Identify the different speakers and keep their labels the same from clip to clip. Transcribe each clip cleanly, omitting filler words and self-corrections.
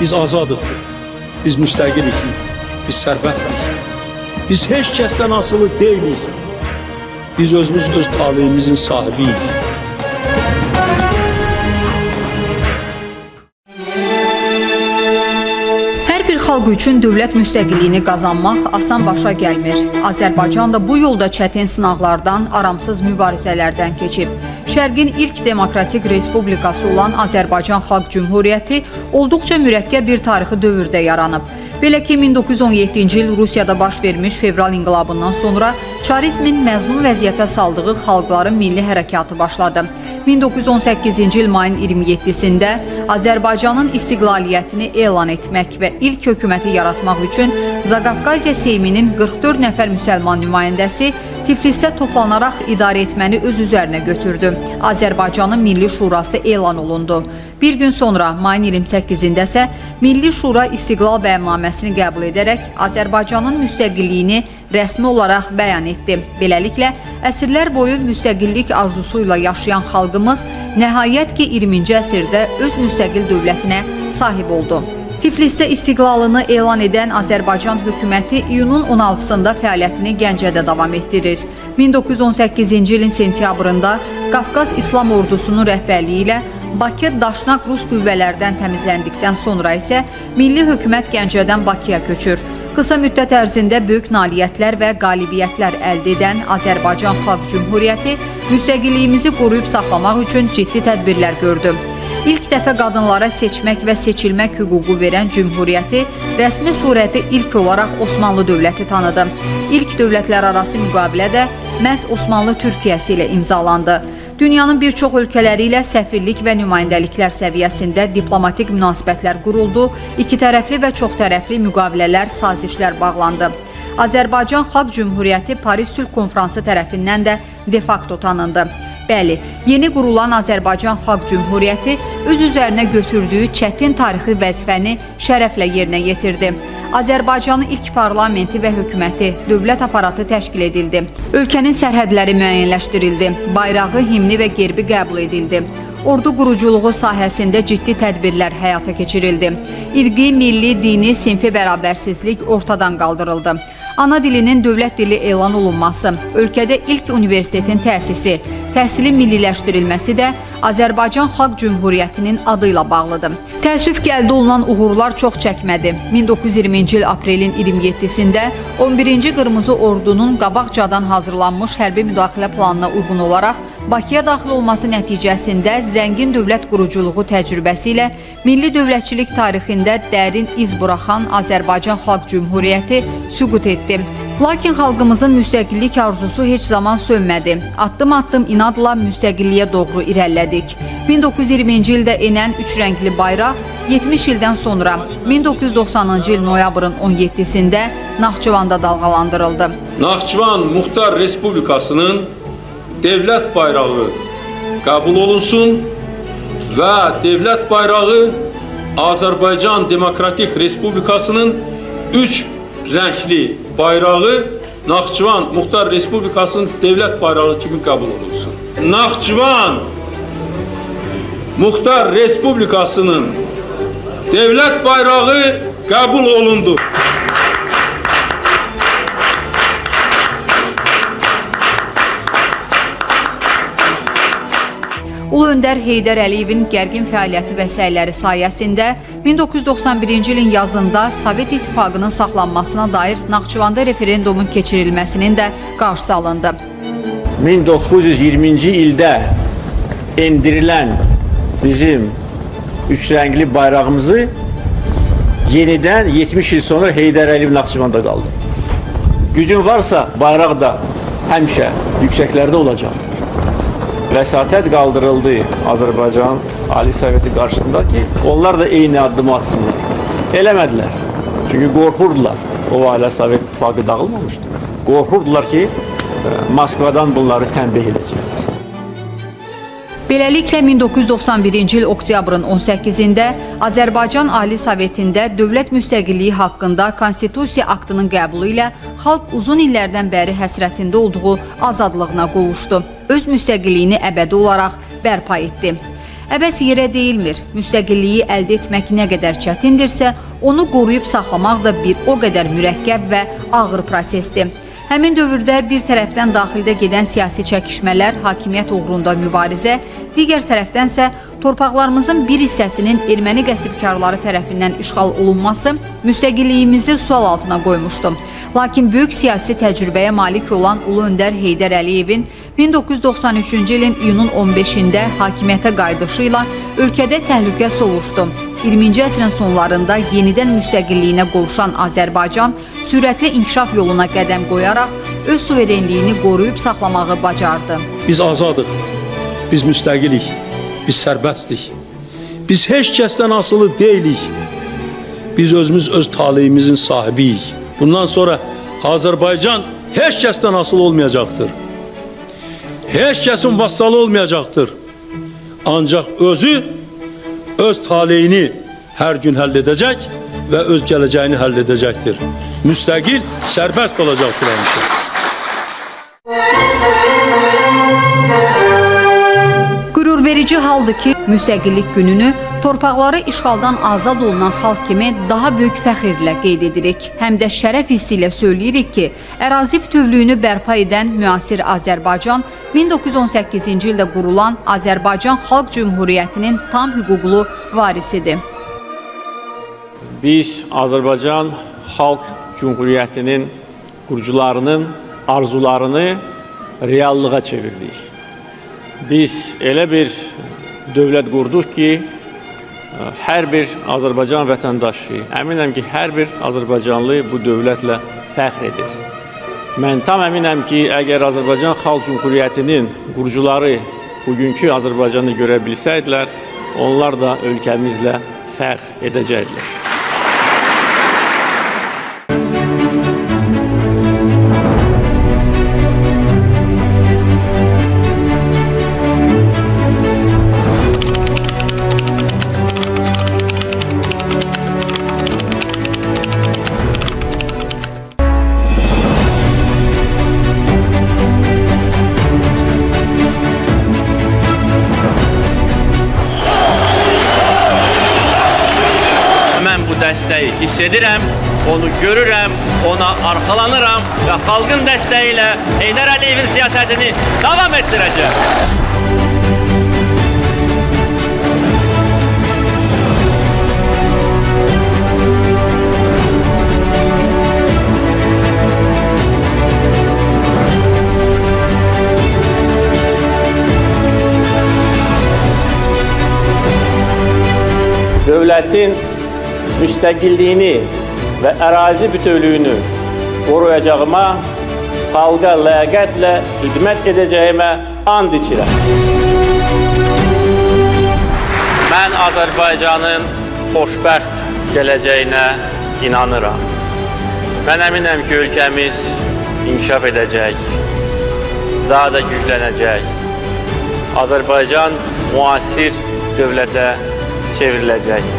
Speaker 1: Biz azadıq, biz müstəqilik, biz sərbəstlik. Biz heç kəsdən asılı deyilik. Biz özümüz öz talihimizin sahibiyik.
Speaker 2: Hər bir xalq üçün dövlət müstəqilliyini qazanmaq asan başa gəlmir. Azərbaycan da bu yolda çətin sınaqlardan, aramsız mübarizələrdən keçib. Şərqin ilk demokratik respublikası olan Azərbaycan Xalq Cümhuriyyəti olduqca mürəkkəb bir tarixi dövrdə yaranıb. Belə ki, 1917-ci il Rusiyada baş vermiş fevral inqilabından sonra çarizmin məzlum vəziyyətə saldığı xalqların milli hərəkatı başladı. 1918-ci il mayın 27-sində Azərbaycanın istiqlaliyyətini elan etmək və ilk hökuməti yaratmaq üçün Zaqafqaziya Seyminin 44 nəfər müsəlman nümayəndəsi Tiflisdə toplanaraq idarə etməni öz üzərinə götürdü. Azərbaycanın Milli Şurası elan olundu. Bir gün sonra, mayın 28-də isə Milli Şura İstiqlal Bəyannaməsini qəbul edərək Azərbaycanın müstəqilliyini rəsmi olaraq bəyan etdi. Beləliklə, əsrlər boyu müstəqillik arzusuyla yaşayan xalqımız nəhayət ki 20-ci əsrdə öz müstəqil dövlətinə sahib oldu. Tiflisdə istiqlalını elan edən Azərbaycan hökuməti iyunun 16-sında fəaliyyətini Gəncədə davam etdirir. 1918-ci ilin sentyabrında Qafqaz İslam Ordusunun rəhbərliyi ilə Bakı daşnaq Rus qüvvələrdən təmizləndikdən sonra isə milli hökumət Gəncədən Bakıya köçür. Qısa müddət ərzində böyük nailiyyətlər və qalibiyyətlər əldə edən Azərbaycan Xalq Cümhuriyyəti müstəqilliyimizi qoruyub saxlamaq üçün ciddi tədbirlər gördü. İlk dəfə qadınlara seçmək və seçilmək hüququ verən Cümhuriyyəti rəsmi surəti ilk olaraq Osmanlı dövləti tanıdı. İlk dövlətlərarası müqavilə də məhz Osmanlı Türkiyəsi ilə imzalandı. Dünyanın bir çox ölkələri ilə səfirlik və nümayəndəliklər səviyyəsində diplomatik münasibətlər quruldu, iki tərəfli və çox tərəfli müqavilələr, sazişlər bağlandı. Azərbaycan Xalq Cümhuriyyəti Paris Sülh Konfransı tərəfindən də de facto tanındı. Bəli, yeni qurulan Azərbaycan Xalq Cümhuriyyəti öz üzərinə götürdüyü çətin tarixi vəzifəni şərəflə yerinə yetirdi. Azərbaycanın ilk parlamenti və hökuməti, dövlət aparatı təşkil edildi. Ölkənin sərhədləri müəyyənləşdirildi. Bayrağı, himni və gerbi qəbul edildi. Ordu quruculuğu sahəsində ciddi tədbirlər həyata keçirildi. İrqi, milli, dini, sinfi bərabərsizlik ortadan qaldırıldı. Ana dilinin dövlət dili elan olunması, ölkədə ilk universitetin təsisi, təhsilin milliləşdirilməsi də Azərbaycan Xalq Cümhuriyyətinin adı ilə bağlıdır. Təəssüf ki, əldə olunan uğurlar çox çəkmədi. 1920-ci il aprelin 27-sində 11-ci Qırmızı Ordunun qabaqcadan hazırlanmış hərbi müdaxilə planına uyğun olaraq Bakıya daxil olması nəticəsində zəngin dövlət quruculuğu təcrübəsi ilə milli dövlətçilik tarixində dərin iz buraxan Azərbaycan Xalq Cümhuriyyəti süqut etdi. Lakin xalqımızın müstəqillik arzusu heç zaman sönmədi. Addım-addım inadla müstəqilliyə doğru irəlilədik. 1920-ci ildə enən üç rəngli bayraq 70 ildən sonra 1990-cı il noyabrın 17-sində Naxçıvanda dalğalandırıldı.
Speaker 1: Naxçıvan Muxtar Respublikasının devlət bayrağı qəbul olunsun və devlət bayrağı Azərbaycan Demokratik Respublikasının üç rəngli bayrağı Naxçıvan Muxtar Respublikasının devlət bayrağı kimi qəbul olunsun. Naxçıvan Muxtar Respublikasının devlət bayrağı qəbul olundu.
Speaker 2: Ulu Öndər Heydər Əliyevin gərgin fəaliyyəti və səyləri sayəsində 1991-ci ilin yazında Sovet İttifaqının saxlanmasına dair Naxçıvanda referendumun keçirilməsinin də qarşısı alındı.
Speaker 3: 1920-ci ildə endirilən bizim üç rəngli bayrağımızı yenidən 70 il sonra Heydər Əliyev Naxçıvanda qaldı. Gücün varsa bayraq da həmişə yüksəklərdə olacaq. Vəsatət qaldırıldı Azərbaycan Ali Soveti qarşısında ki, onlar da eyni addımı atsınlar. Eləmədilər. Çünki qorxurdular. O ailə Sovet İttifaqı dağılmamışdı. Qorxurdular ki, Moskvadan bunları tənbih edəcək.
Speaker 2: Beləliklə 1991-ci il oktyabrın 18-də Azərbaycan Ali Sovetində dövlət müstəqilliyi haqqında Konstitusiya aktının qəbulu ilə xalq uzun illərdən bəri həsrətində olduğu azadlığına qovuşdu. Öz müstəqilliyini əbədi olaraq bərpa etdi. əbəs yerə deyilmir. Müstəqilliyi əldə etmək nə qədər çətindirsə, onu qoruyub saxlamaq da bir o qədər mürəkkəb və ağır prosesdir. Həmin dövrdə bir tərəfdən daxildə gedən siyasi çəkişmələr, hakimiyyət uğrunda mübarizə, digər tərəfdənsə torpaqlarımızın bir hissəsinin erməni qəsbkarları tərəfindən işğal olunması müstəqilliyimizi sual altına qoymuşdu. Lakin böyük siyasi təcrübəyə malik olan Ulu Öndər Heydər Əliyevin 1993-cü ilin iyunun 15-də hakimiyyətə qayıdışı ilə ölkədə təhlükə sovuşdu. 20-ci əsrin sonlarında yenidən müstəqilliyinə qovuşan Azərbaycan sürətli inkişaf yoluna qədəm qoyaraq öz suverenliyini qoruyub saxlamağı bacardı.
Speaker 1: Biz azadıq, biz müstəqilik, biz sərbəstdik. Biz heç kəsdən asılı deyilik. Biz özümüz öz taleyimizin sahibiyik. Bundan sonra Azərbaycan heç kəsdən asılı olmayacaqdır. Heç kəsin vassalı olmayacaqdır. Ancaq özü öz taleyini hər gün həll edəcək və öz gələcəyini həll edəcəkdir. Müstəqil, sərbəst olacaqdır həmişə.
Speaker 2: Qürurverici haldır ki, müstəqillik gününü torpaqları işğaldan azad olunan xalq kimi daha böyük fəxrlə qeyd edirik. Həm də şərəf hissi ilə söyləyirik ki, ərazi bütövlüyünü bərpa edən müasir Azərbaycan 1918-ci ildə qurulan Azərbaycan Xalq Cümhuriyyətinin tam hüquqlu varisidir.
Speaker 3: Biz Azərbaycan Xalq Cümhuriyyətinin qurucularının arzularını reallığa çevirdik. Biz elə bir dövlət qurduq ki, hər bir Azərbaycan vətəndaşı, əminəm ki, hər bir Azərbaycanlı bu dövlətlə fəxr edir. Mən tam əminəm ki, əgər Azərbaycan Xalq Cümhuriyyətinin qurucuları bugünkü Azərbaycanı görə bilsəydilər, onlar da ölkəmizlə fəxr edəcəklər. Mən bu dəstəyi hiss edirəm, onu görürəm, ona arxalanıram və xalqın dəstəyi ilə Heydər Əliyevin siyasətini davam etdirəcəm. Dövlətin müstəqilliyini və ərazi bütövlüyünü qoruyacağıma, xalqa ləyaqətlə xidmət edəcəyimə and içirəm. Mən Azərbaycanın xoşbəxt gələcəyinə inanıram. Mən əminəm ki, ölkəmiz inkişaf edəcək, daha da güclənəcək. Azərbaycan müasir dövlətə çevriləcək.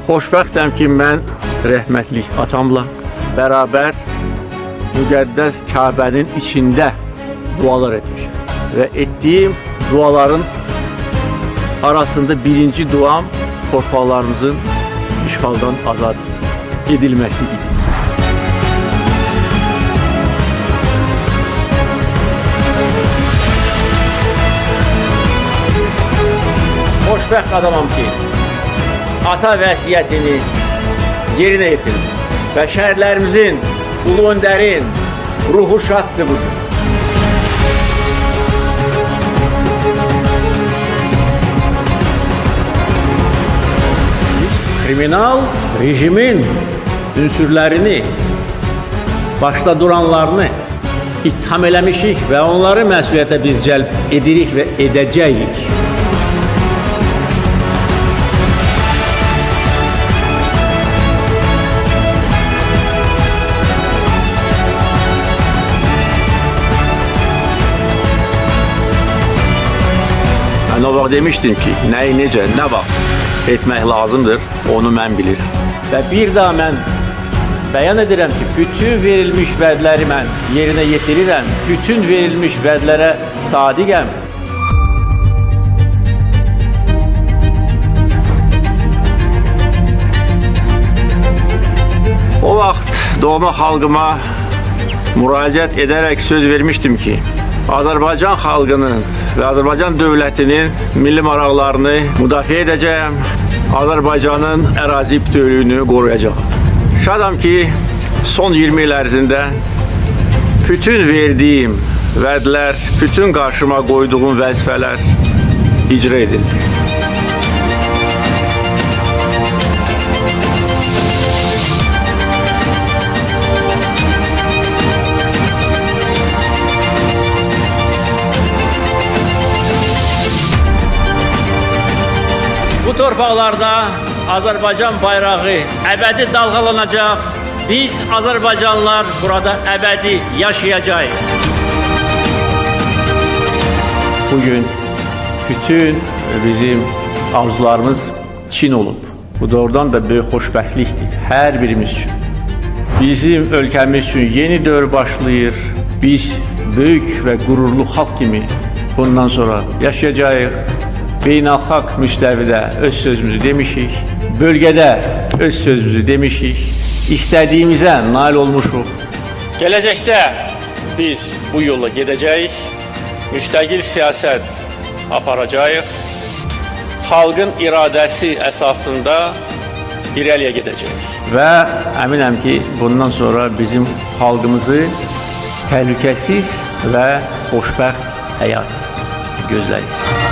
Speaker 3: Xoşbəxtəm ki, mən rəhmətli atamla bərabər müqəddəs Kabənin içində dualar etmişəm. Və etdiyim duaların arasında birinci duam torpaqlarımızın işğaldan azad edilməsi idi. Xoşbəxt adamam ki, ata vəsiyyətini yerinə yetirir və şəhərlərimizin, Ulu Öndərin ruhu şaddır budur. Kriminal rejimin ünsürlərini, başda duranlarını ittiham eləmişik və onları məsuliyyətə biz cəlb edirik və edəcəyik. Mən o vaxt demişdim ki, nəyi necə, nə vaxt etmək lazımdır, onu mən bilirəm. Və bir daha mən bəyan edirəm ki, bütün verilmiş vədləri mən yerinə yetirirəm, bütün verilmiş vədlərə sadiqəm. O vaxt doğma xalqıma müraciət edərək söz vermişdim ki, Azərbaycan xalqının və Azərbaycan dövlətinin milli maraqlarını müdafiə edəcəyəm, Azərbaycanın ərazi bütövlüyünü qoruyacağım. Şadam ki, son 20 il ərzində bütün verdiyim vədlər, bütün qarşıma qoyduğum vəzifələr icra edildi. Bu torpaqlarda Azərbaycan bayrağı əbədi dalğalanacaq. Biz Azərbaycanlılar burada əbədi yaşayacağıq. Bugün bütün bizim arzularımız Çin olub. Bu doğrudan da böyük xoşbəxtlikdir hər birimiz üçün. Bizim ölkəmiz üçün yeni dövr başlayır. Biz böyük və qürurlu xalq kimi bundan sonra yaşayacağıq. Beynəlxalq müstəvidə öz sözümüzü demişik, bölgədə öz sözümüzü demişik, istədiyimizə nail olmuşuq. Gələcəkdə biz bu yolla gedəcəyik, müstəqil siyasət aparacağıq, xalqın iradəsi əsasında irəliyə gedəcəyik. Və əminəm ki, bundan sonra bizim xalqımızı təhlükəsiz və xoşbəxt həyat gözləyir.